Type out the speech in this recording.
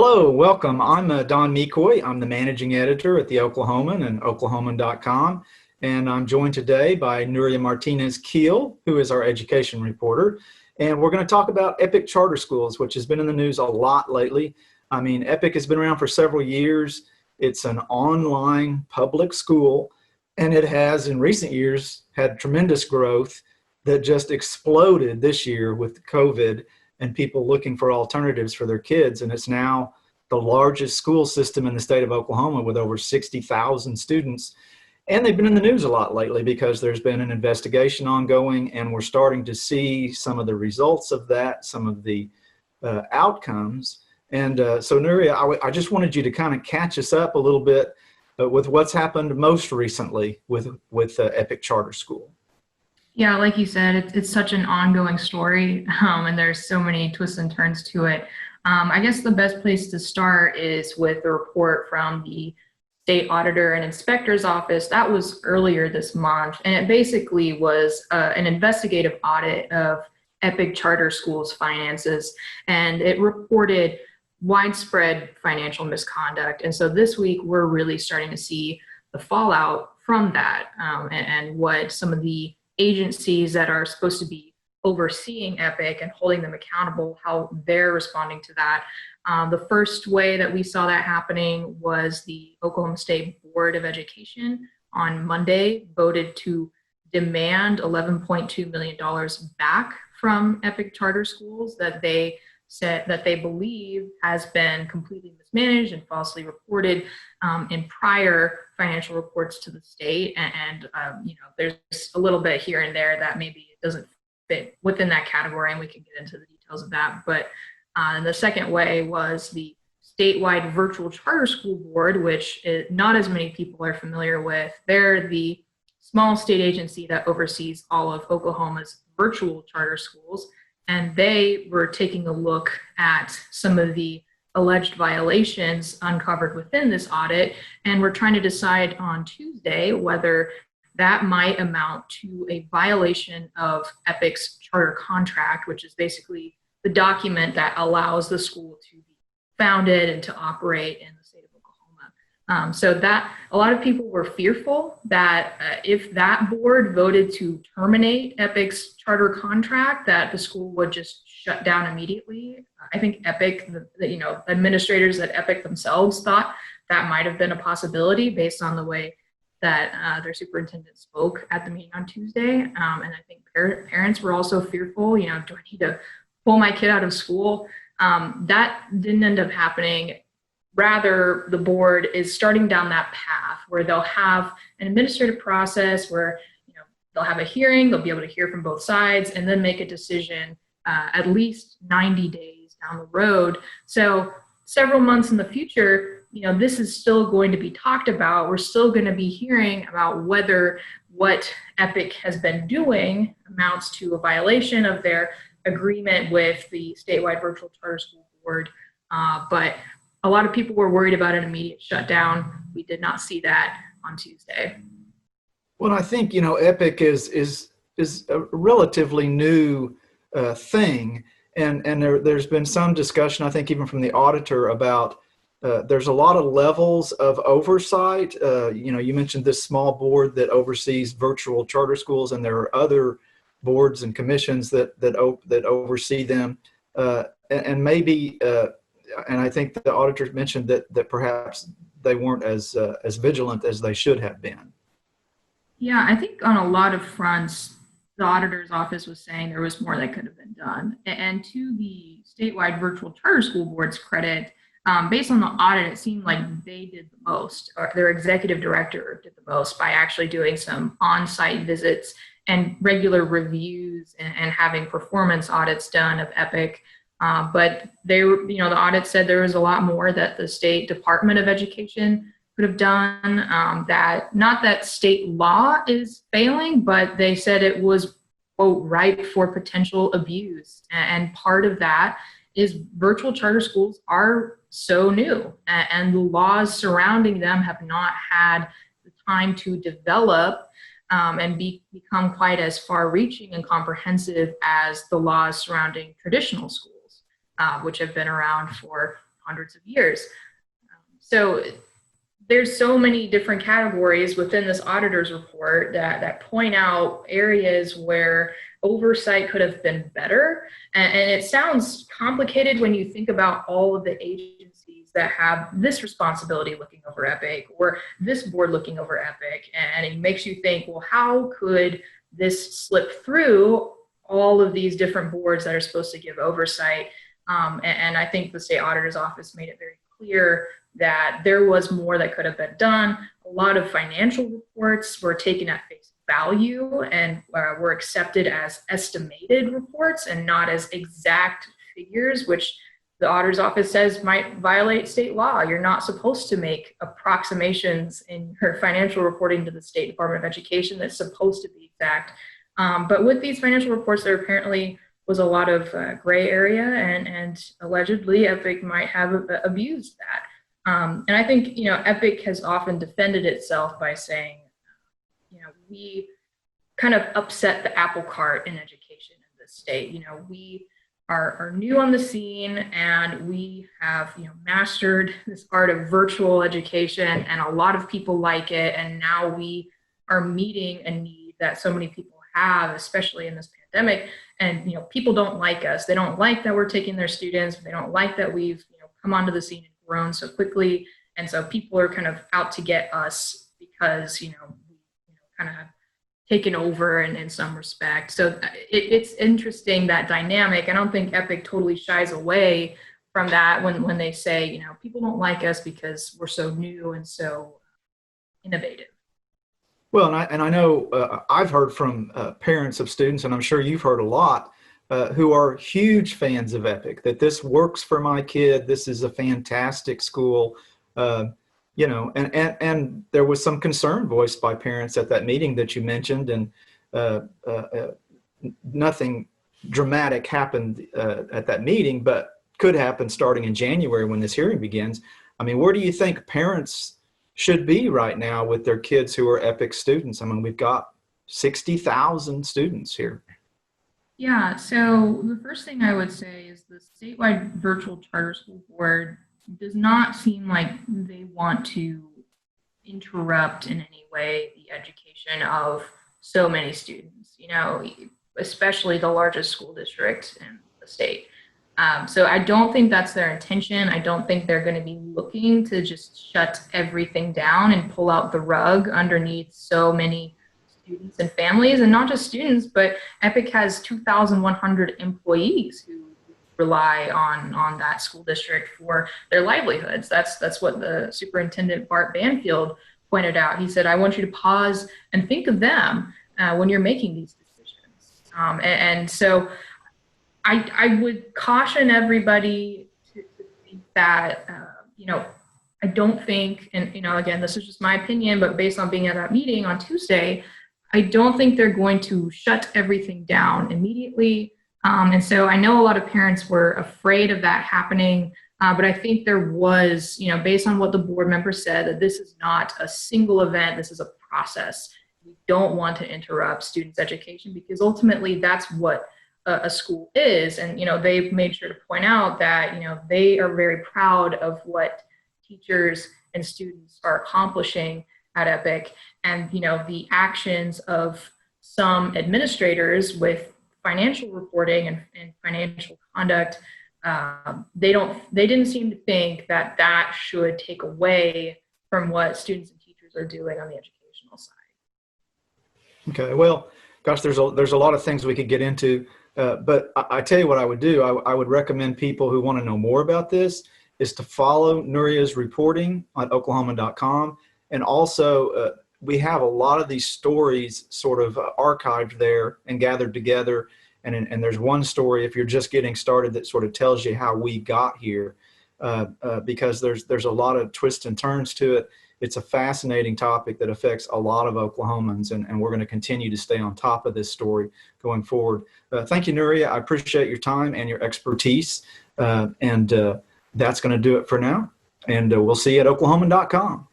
Hello, welcome. I'm Don Mecoy. I'm the managing editor at the Oklahoman and oklahoman.com. And I'm joined today by Nuria Martinez Keel, who is our education reporter. And we're going to talk about Epic Charter Schools, which has been in the news a lot lately. I mean, Epic has been around for several years. It's an online public school, and it has in recent years had tremendous growth that just exploded this year with COVID and people looking for alternatives for their kids. And it's now the largest school system in the state of Oklahoma with over 60,000 students. And they've been in the news a lot lately because there's been an investigation ongoing, and we're starting to see some of the results of that, some of the outcomes. And so, Nuria, I just wanted you to kind of catch us up a little bit with what's happened most recently with Epic Charter School. Yeah, like you said, it's such an ongoing story, and there's so many twists and turns to it. I guess the best place to start is with the report from the state auditor and inspector's office. That was earlier this month, and it basically was an investigative audit of Epic Charter Schools' finances, and it reported widespread financial misconduct. And so this week, we're really starting to see the fallout from that, and what some of the agencies that are supposed to be overseeing Epic and holding them accountable, how they're responding to that. The first way that we saw that happening was the Oklahoma State Board of Education on Monday voted to demand $11.2 million back from Epic Charter Schools that they said that they believe has been completely mismanaged and falsely reported in prior financial reports to the state. And there's a little bit here and there that maybe it doesn't fit within that category, and we can get into the details of that. But the second way was the statewide virtual charter school board, which not as many people are familiar with. They're the small state agency that oversees all of Oklahoma's virtual charter schools. And they were taking a look at some of the alleged violations uncovered within this audit, and we're trying to decide on Tuesday whether that might amount to a violation of Epic's charter contract, which is basically the document that allows the school to be founded and to operate in the state of Oklahoma. So that a lot of people were fearful that if that board voted to terminate Epic's charter contract, that the school would just shut down immediately. I think Epic, the administrators at Epic themselves thought that might have been a possibility based on the way that their superintendent spoke at the meeting on Tuesday. And I think parents were also fearful, do I need to pull my kid out of school? That didn't end up happening. Rather, the board is starting down that path where they'll have an administrative process where they'll have a hearing, they'll be able to hear from both sides, and then make a decision at least 90 days down the road. So several months in the future, this is still going to be talked about. We're still going to be hearing about whether what Epic has been doing amounts to a violation of their agreement with the statewide virtual charter school board. But a lot of people were worried about an immediate shutdown. We did not see that on Tuesday. Well, I think, Epic is a relatively new thing. And there's been some discussion, I think, even from the auditor about there's a lot of levels of oversight. You mentioned this small board that oversees virtual charter schools, and there are other boards and commissions that oversee them. And maybe, and I think the auditor mentioned that perhaps they weren't as vigilant as they should have been. Yeah, I think on a lot of fronts, the auditor's office was saying there was more that could have been done. And to the statewide virtual charter school board's credit, based on the audit, it seemed like they did the most, or their executive director did the most by actually doing some on-site visits and regular reviews and having performance audits done of Epic. But the audit said there was a lot more that the State Department of Education could have done. That not that state law is failing, but they said it was, quote, ripe for potential abuse. And part of that is virtual charter schools are so new, and the laws surrounding them have not had the time to develop and become quite as far-reaching and comprehensive as the laws surrounding traditional schools, which have been around for hundreds of years. So there's so many different categories within this auditor's report that point out areas where oversight could have been better. And it sounds complicated when you think about all of the agencies that have this responsibility looking over EPIC, or this board looking over EPIC. And it makes you think, well, how could this slip through all of these different boards that are supposed to give oversight? And I think the state auditor's office made it very clear that there was more that could have been done. A lot of financial reports were taken at face value and were accepted as estimated reports and not as exact figures, which the auditor's office says might violate state law. You're not supposed to make approximations in your financial reporting to the State Department of Education that's supposed to be exact. But with these financial reports, there apparently was a lot of gray area, and allegedly EPIC might have abused that. And I think, EPIC has often defended itself by saying, we kind of upset the apple cart in education in this state. We are new on the scene, and we have, mastered this art of virtual education, and a lot of people like it. And now we are meeting a need that so many people have, especially in this pandemic. And, people don't like us. They don't like that we're taking their students. They don't like that we've, come onto the scene and grown so quickly. And so people are kind of out to get us because, we kind of have taken over in some respect. So it's interesting, that dynamic. I don't think EPIC totally shies away from that when they say, people don't like us because we're so new and so innovative. Well, and I know I've heard from parents of students, and I'm sure you've heard a lot, who are huge fans of EPIC, that this works for my kid. This is a fantastic school. And there was some concern voiced by parents at that meeting that you mentioned, and nothing dramatic happened at that meeting, but could happen starting in January when this hearing begins. I mean, where do you think parents should be right now with their kids who are EPIC students? I mean, we've got 60,000 students here. Yeah, so the first thing I would say is the statewide virtual charter school board does not seem like they want to interrupt in any way the education of so many students, especially the largest school district in the state. So I don't think that's their intention. I don't think they're going to be looking to just shut everything down and pull out the rug underneath so many students and families, and not just students, but EPIC has 2,100 employees who rely on that school district for their livelihoods. That's what the superintendent, Bart Banfield, pointed out. He said, I want you to pause and think of them when you're making these decisions. And so I would caution everybody to think that, I don't think, and, again, this is just my opinion, but based on being at that meeting on Tuesday, I don't think they're going to shut everything down immediately. And so I know a lot of parents were afraid of that happening, but I think there was, based on what the board member said, that this is not a single event, this is a process. We don't want to interrupt students' education because ultimately that's what a school is. And, they've made sure to point out that, they are very proud of what teachers and students are accomplishing at EPIC, and, the actions of some administrators with financial reporting and financial conduct, they didn't seem to think that should take away from what students and teachers are doing on the educational side. Okay, well, gosh, there's a lot of things we could get into, but I tell you what I would do. I would recommend people who want to know more about this is to follow Nuria's reporting on oklahoman.com, and also we have a lot of these stories sort of archived there and gathered together. And there's one story, if you're just getting started, that sort of tells you how we got here, because there's a lot of twists and turns to it. It's a fascinating topic that affects a lot of Oklahomans, and we're going to continue to stay on top of this story going forward. Thank you, Nuria. I appreciate your time and your expertise, and that's going to do it for now. And we'll see you at oklahoman.com.